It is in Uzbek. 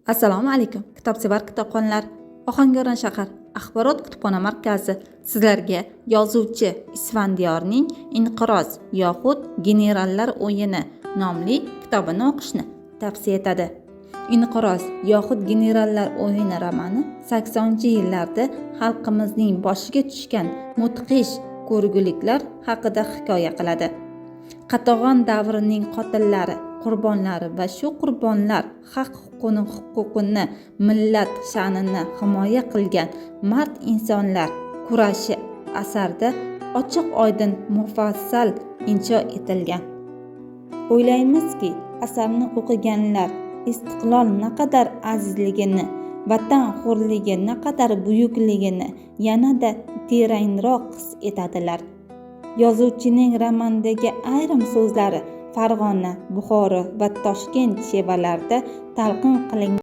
Assalomu alaykum. Kitobsevar kitobxonlar. Ohangaron shahar axborot kutubxona markazi sizlarga yozuvchi Isfandiyorning Inqiroz yoxud Generallar o'yini nomli kitobini o'qishni tavsiya etadi. Inqiroz yoxud Generallar o'yini romani 80-yillarda xalqimizning boshiga tushgan mudhish ko'rguliklar haqida hikoya qiladi. Qatag'on davrining qotillari, qurbonlari va shu qurbonlar huquqini, millat sha'nini himoya qilgan mard insonlar kurashi asarda ochiq-oydin mufassal injo etilgan. O'ylaymizki, asarni o'qiganlar istiqlol naqadar azizligini, vatan xo'rligi naqadar buyukligini yanada terangroq his etadilar. Yozuvchining romandagi ayrim so'zlari Farg'ona, Buxoro va Toshkent shevalarida talqin qilingan